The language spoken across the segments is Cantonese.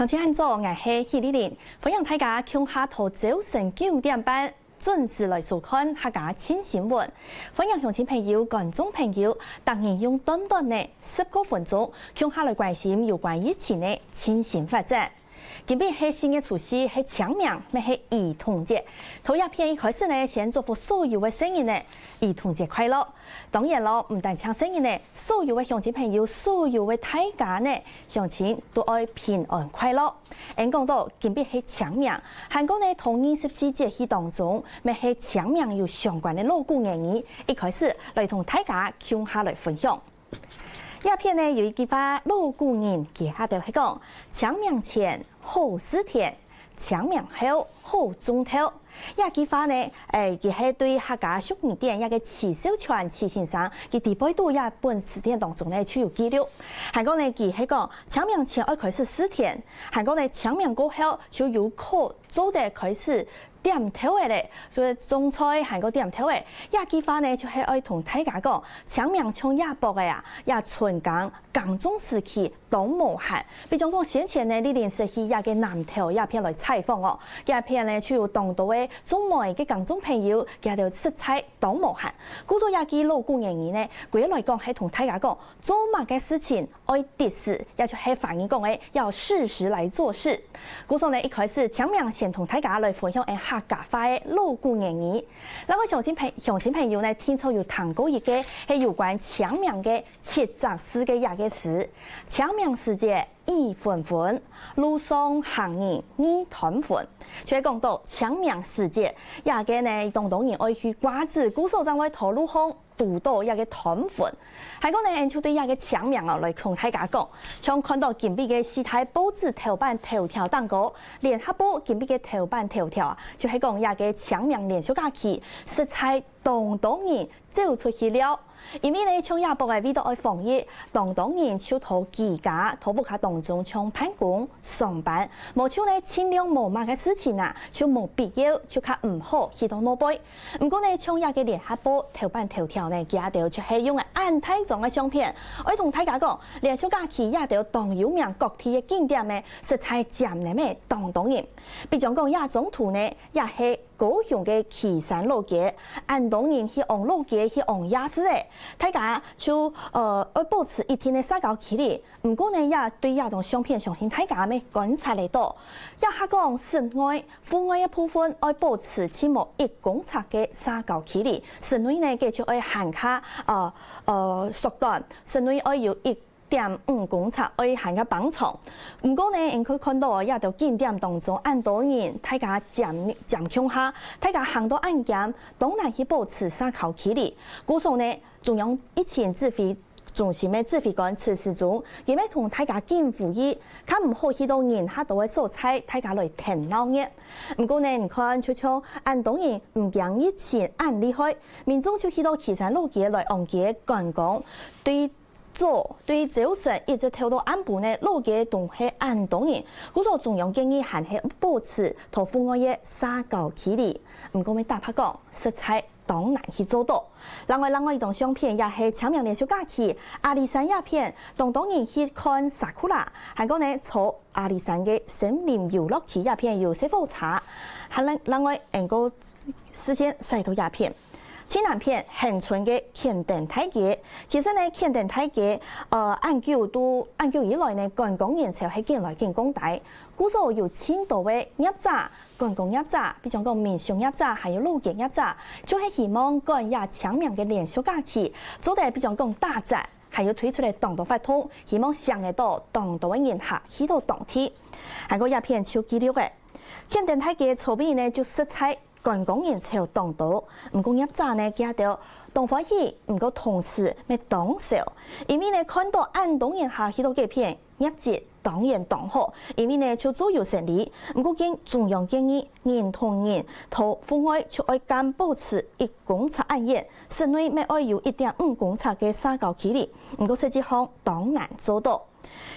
请按早，我是许丽玲，欢迎大家从下晝早晨9點半準時來收看客家新新聞。歡迎鄉親朋友、觀眾朋友，特然用短短的10個分鐘，從下來關心有關疫情的新鮮發展。今日係新嘅除夕，係清明，咪係兒童節。頭一片一開始呢，先祝福所有嘅成人呢，兒童節快樂。當然咯，唔但唱成人呢，所有嘅鄉親朋友，所有嘅大家呢，鄉親都愛平安快樂。講到今日係清明，韓國呢同24節氣當中，咪係清明有相關嘅鑼鼓言語。一開始來同大家共下來分享。一片呢有一句話鑼鼓人記下就係講：清明前好思甜，清明後好中秋。一句話呢，佢係對客家俗語典一個徐小泉徐先生佢第八度一本詞典當中呢，就有記錄。韓國呢，佢係講清明前愛開始思甜，韓國呢清明過後就有可做得開始點頭嘅咧，所以種菜韓國點頭嘅。一句話呢，就係愛同大家講，清明從亞博嘅呀，也春耕耕種時期當無限。比如講先前呢，呢年時去一個南投一片來採訪哦，一片呢就有當到嘅種梅嘅耕種朋友，佢哋食材當無限。故作一句鑼鼓言語呢，佢來講係同大家講，做乜嘅事情愛得事，也就係反映講嘅要適時來做事。故作呢一開始清明先同大家來分享客家話嘅鑼鼓言語，那我鄉親朋友呢，聽錯有談過一個係有關清明嘅七雜詩嘅一個詞。清明時節意紛紛，路上行人意團圓。就係講到清明時節，一個呢當人愛去瓜子，古所長會頭路巷。度到一個團圓，係講呢，就對一個清明啊來同大家講，從看到今日嘅四大報紙頭版頭條當個聯合報今日嘅頭版頭條啊，就係講一個清明連續假期，食材當人走出去了。因為呢，從亞博嘅味道愛防疫，當人就到自家土屋卡當中從辦公上班，無像呢清涼無碼嘅事情啊，就無必要就較唔好去到攞杯。唔過呢，從一個聯合報頭版頭條呢，佢哋就係用嘅安泰狀嘅相片，我同大家講，連續假期也哋當有名各地嘅景點嘅食材佔呢咩當人。比如講亞總圖呢，也係高雄嘅旗山老街，按當人去往老街去往夜市嘅。大家就要保持一定的社交距離。唔過呢，也對這種相片相信大家咪觀察嚟到，也係講室外、戶外嘅部分要保持起碼1公尺嘅社交距離。室內呢，繼續要限卡縮短，室內要有1.5公尺，要限卡綁床。唔過呢，你可以看到也條景點當中，按多人大家佔強下，大家行到安檢，當然去保持社交距離。故所呢，中央疫情指揮中心嘅指揮官陳時中，亦咪同大家建議議，較唔好去到人下度嘅所在，大家來停鬧嘅。唔過呢，你看就像按當然唔驚疫情按厲害，民眾就去到旗山路街來按街觀光，對早晨一直跳到暗晡呢，路街都係按當人。故所中央建議還係保持同戶外嘅社交距離。唔過咪大拍講，實在當難去做到。另外一種相片也係清明連續假期，阿里山一片，當人去看沙庫拉，係講呢坐阿里山嘅森林遊樂區一片有些火車。係另外一個時間曬到一片。前兩片恆春嘅乾定大街，其實呢乾定大街，按久以來呢，觀光人潮係見來見廣大，故所有千多位業者、觀光業者，比如講民商業者，還有路街業者，就係希望趕也清明嘅連續假期，做得比如講大隻，還有推出嚟當道發通，希望上得到當道嘅人客去到當天，還個一片超記錄嘅乾定大街草邊呢就食材。觀光人潮當道，唔過業者呢，佢哋當歡喜，唔過同時咪當少，因為呢看到按當人下去到幾片業績當然當好，因為呢就做有成立，唔過經中央建議人同人同戶外就愛間保持1公尺安全，室內咪愛有1.5公尺嘅社交距離，唔過實際上當難做到。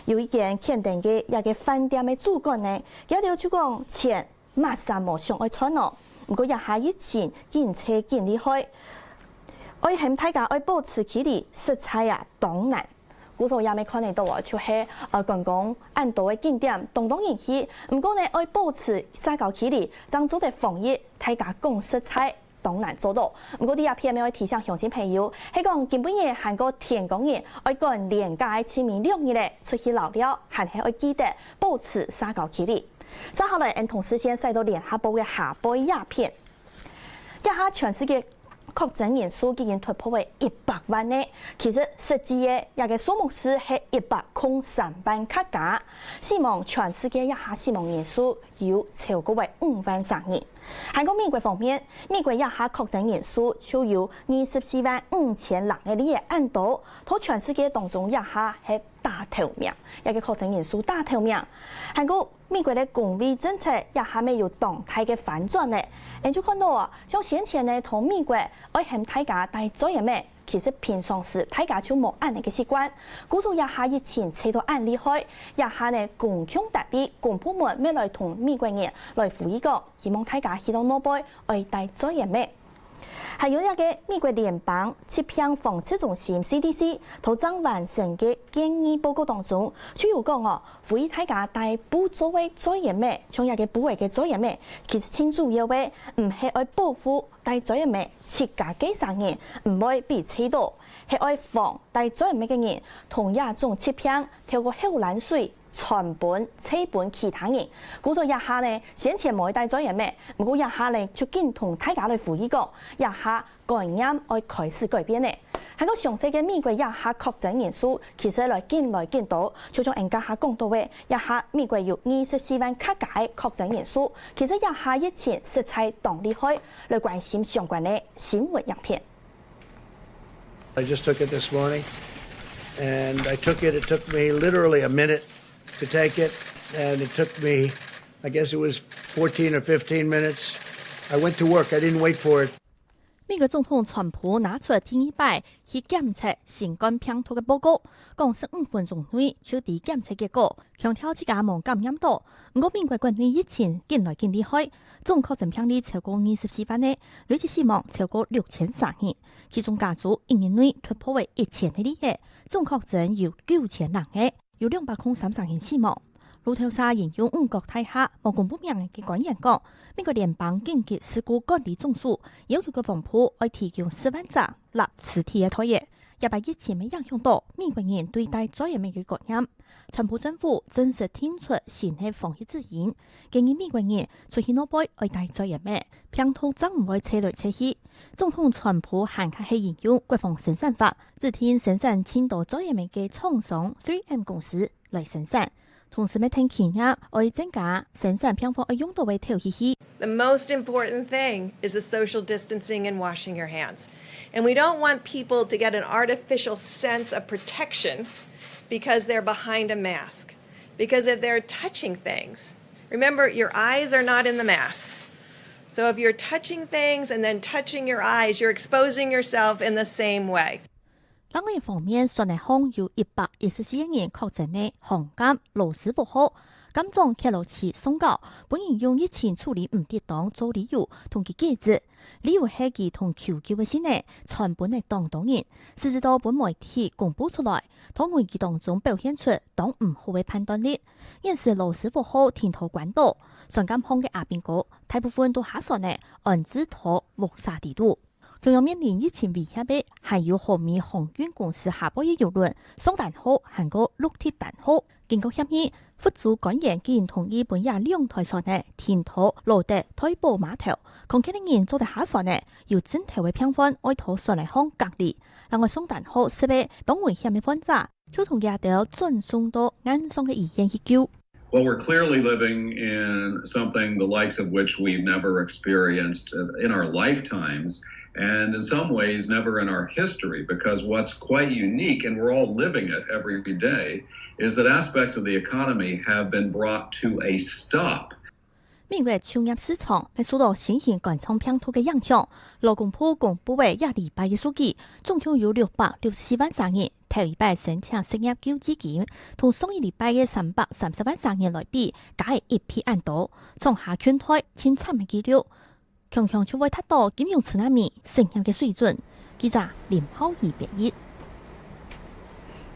有一間乾定嘅一個飯店嘅主管呢，佢哋就講錢馬上冇上愛穿咯。唔過日下疫情見車見厲害，愛向大家愛保持距離，食材啊當然。古早也未看得到啊，就是观光按道的景点，动动人气。不过呢，要保持社交距离，将做得防疫，大家讲食材。当然做到，不过啲阿片要提醒乡亲朋友，係講今半夜韓國天公日，愛趕連假嘅清明2日咧出去留了，還係要記得保持社交距離。接下來，同時先睇到聯合報嘅下播鴉片，一下全世界確診人數已經突破為100萬呢。其實實際嘅一個數目是係103萬卡假，希望全世界一下死亡人數有超過為5萬3人。韓國美國方面，美國一下確診人數就有24萬5千人嘅呢個按度，喺全世界當中一下係大頭名，一個確診人數大頭名。韓國美國嘅公衛政策一下未有動態嘅反轉呢，你就看到啊，像先前呢同美國愛向大家帶咗嘢咩？其實平常時大家就冇按呢個習慣，估數一下疫情扯到按厲害，一下呢共享特別公部門咩來同美國人來呼籲講，希望大家去到嗰邊愛帶咗嘢咩？還有一個美國聯邦疾病防治中心 CDC 頭將完成嘅建議報告當中，主要講哦，呼籲大家帶補作為咗嘢咩，從一個補位嘅咗嘢咩，其實清主要嘅唔係愛保護帶咗嘢咩，設家幾十人唔會被吹到，係愛防帶咗嘢咩嘅人同一種疾病透過口冷水。傳本、吹本其他人，估咗一下呢，先前冇帶咗人咩？不過一下呢，就見同大家來呼籲講，一下感染愛開始改變呢。喺個詳細嘅美國一下確診人數，其實來見到，就像人家下講到嘅，一下美國有24萬卡假確診人數，其實一下疫情實在當厲害，來關心相關嘅新聞影片。I just took it this morning, and I took it. It took me literally a minute to take it, and it took me, I guess it was 14 or 15 minutes. I went to work. I didn't wait for it. 美國總統川普拿出第一擺去檢測新冠病毒嘅報告，講15分鐘內取得檢測結果，強調自家冇感染到。不過美國國內疫情近來更厲害，總確診病例超過24萬呢，累計死亡超過6300人，其中加州1年內突破為1000嘅例，總確診有9000人嘅。有233人死亡。路透社引用5國大廈冇公布名嘅官員講，美國聯邦緊急事故管理總署要求個防鋪要提供4萬張立實體嘅唾液，也把疫情未影響到美國人對待咗嘢咩嘅感染。川普政府正式推出新嘅防疫指引，建議美國人出去嗰邊要帶咗嘢咩，病毒將唔會扯來扯去。總統川普還係引用國防生產法，指定生產千多咗嘢咩嘅廠商 3M 公司來生產。同時，聽企業要增加生產病房要用到嘅條件。The most important thing is the social distancing and washing your hands. And we don't want people to get an artificial sense of protection because they're behind a mask. Because if they're touching things, remember, your eyes are not in the mask. So if you're touching things and then touching your eyes, you're exposing yourself in the same way. 另外一方面，雖然講有114人確診嘅航監羅斯福號，監長克魯奇宣告，本人用疫情處理唔得當做理由同佢解釋，理由係佢同求救嘅先呢，全本係當人，甚至到本媒體公佈出來，喺危機當中表現出當唔好嘅判斷力。現時羅斯福號停頭關島，上監控嘅阿邊個，大部分都下船呢，安置到烏沙地度。同樣面臨疫情威脅嘅，還有韓美航運公司下波嘅郵輪雙彈號、韓國陸鐵彈號。經過協議，副主官員竟然同意本日2台船呢停泊羅德台埔碼頭，空氣嘅人做得下船呢，由整體嘅平分愛拖上嚟航隔離。另外雙彈號設備當危險嘅分扎，就同亞洲轉送到安裝嘅醫院去救。Well, we're clearly living in something the likes of which we've never experienced in our lifetimes. And in some ways, never in our history, because what's quite unique, and we're all living it every day, is that aspects of the economy have been brought to a stop. 美國商業市場被受到新型冠狀病毒嘅影響，勞工部公布嘅1禮拜嘅數據，總共有664萬3人頭一擺申請失業救濟金，同上一禮拜嘅330萬3人來比，加係1倍按多，創下全台前3嘅紀錄。強強就會達到金融津波成人嘅水準。記者林浩儀表示。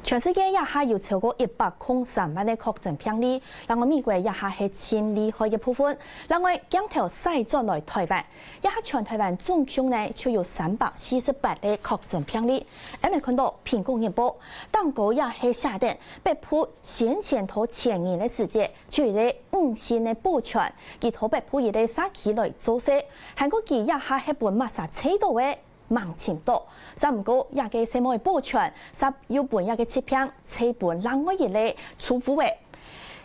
全世界也下有超過103萬的確診病例，另外美國也下係真厲害嘅部分。另外，鏡頭細轉來台灣，也下全台灣總共呢就有348嘅確診病例。我哋看到蘋果日報，當局也係下定北部先前頭前年嘅時節，就係5星嘅保全，其頭北部一啲沙期來做事，韓國佢也下係本馬殺車道嘅。盲前多，唔過也嘅什麼保全，要本也嘅切片，切本另外一類出乎嘅。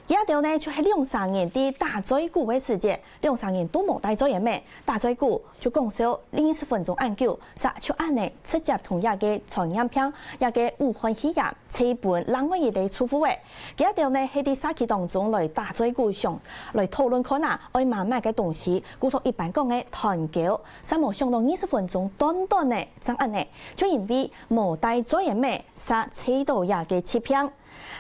一條呢就係2-3年啲大災股嘅時節，2-3年都冇大災嘢咩？大災股就講少20分鐘研究，就按呢直接同一嘅傳染病，一嘅武漢肺炎切本另外一類出乎嘅。一條呢喺啲沙期當中來大災股上來討論看啊，愛買咩嘅東西，故作一般講嘅團購，冇上到20分鐘短短嘅，怎按呢？就因為冇大災嘢咩，切到一嘅切片。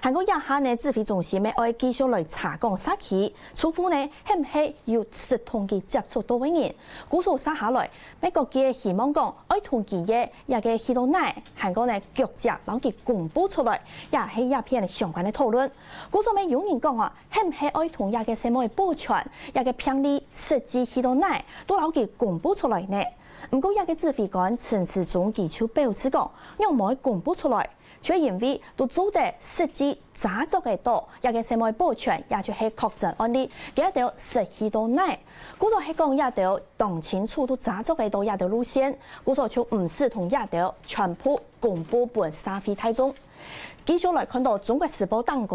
韓國也下呢指揮中心咪愛繼續來查講沙期，除非呢係唔係要實同佢接觸到嘅人，故數沙下來，美國嘅希望講愛同佢嘅一個許多奶，韓國呢腳跡攞佢公布出來，也係一片相關嘅討論。故數咪有人講啊，係唔係愛同一個什麼嘅保全，一個病例實際許多奶都攞佢公布出來呢？唔過一個指揮官陳時中佢就表示講，讓冇公布出來。卻因為都做得實際查足嘅多，一個什麼保全，也就係確診案例，幾條實際到奶，故作係講一條當清楚都查足嘅多一條路線，故作就唔是同一條全部公布本社會大眾。繼續來看到中國時報當局，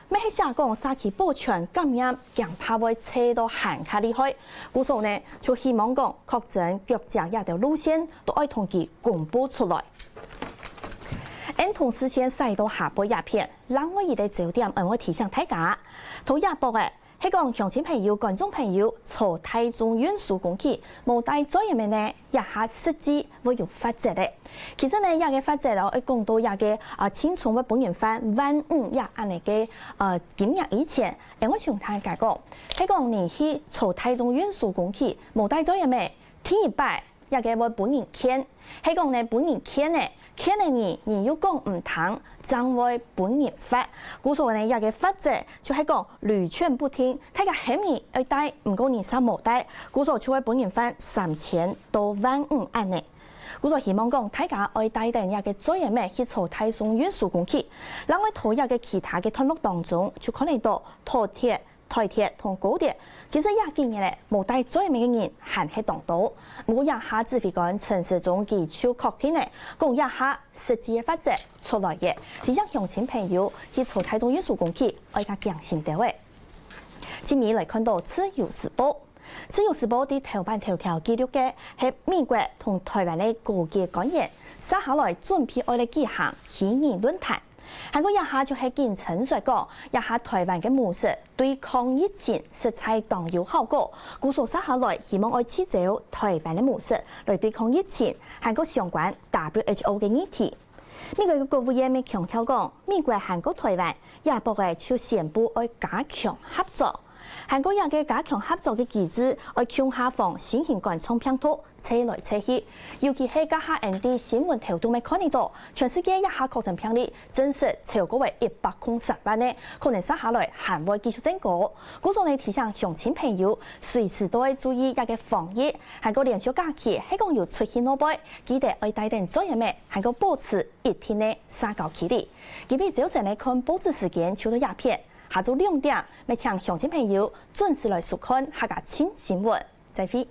咩係寫講沙期保全感染，更怕會扯到韓卡厲害，故作呢就希望講確診腳跡一條路線都愛同佢公布出來。同時先曬到下播鴉片，另外一個焦點，我提醒大家，同一播嘅係講鄉親朋友、觀眾朋友坐台中運輸工具，無帶作業嘅呢，一下實際會有罰則嘅。其實呢，一個罰則咯，講到一個清楚嘅本人犯15000也按嚟嘅檢驗以前，我想睇解講，係講你去坐台中運輸工具，無帶作業嘅，第一擺一個我本人簽，係講呢本人簽呢。欠的你要講唔通，將會本人罰。故所呢一個法則就係講屢勸不聽，睇個係咪要帶，唔過你三冇帶，故所就會本人罰3000到15000安尼。故所希望講大家愛帶定一個作業咩去坐台中運輸工具，另外投入嘅其他嘅團絡當中，就可能到台鐵同高鐵，其實也建議咧無帶作業嘅人行喺當道。我一下指揮官陳時中技巧確定咧，講一下實際嘅法則出來嘅，提醒鄉親朋友去坐台中運輸工具，愛較強心啲嘅。今日嚟看到自由時報，自由時報啲頭版頭條記錄嘅係美國同台灣嘅高級官員，接下來準備愛嚟舉行虛擬論壇。韓國一下就係見陳水講，一下台灣嘅模式對抗疫情實在當有效果，故所接下來希望愛持走台灣嘅模式來對抗疫情，韓國相關 WHO 嘅議題。美國嘅國務院咪強調講，美國、韓國、台灣也博嘅就宣布愛加強合作。韓國也嘅加強合作嘅機制，愛強下防新型冠狀病毒車來車去，尤其係家下 ND 新聞頭都未看到，全世界一下確診病例真實超過為130萬呢，可能接下來還會繼續增高。故所呢提醒鄉親朋友，隨時都要注意一個防疫。韓國連續假期係講要出去攞杯，記得愛帶定作業咩，韓國保持一天的社交距離。今日早晨嚟看報紙時間，超多鴉片。下晝2點，咪請鄉親朋友準時來收看下個新新聞，再會。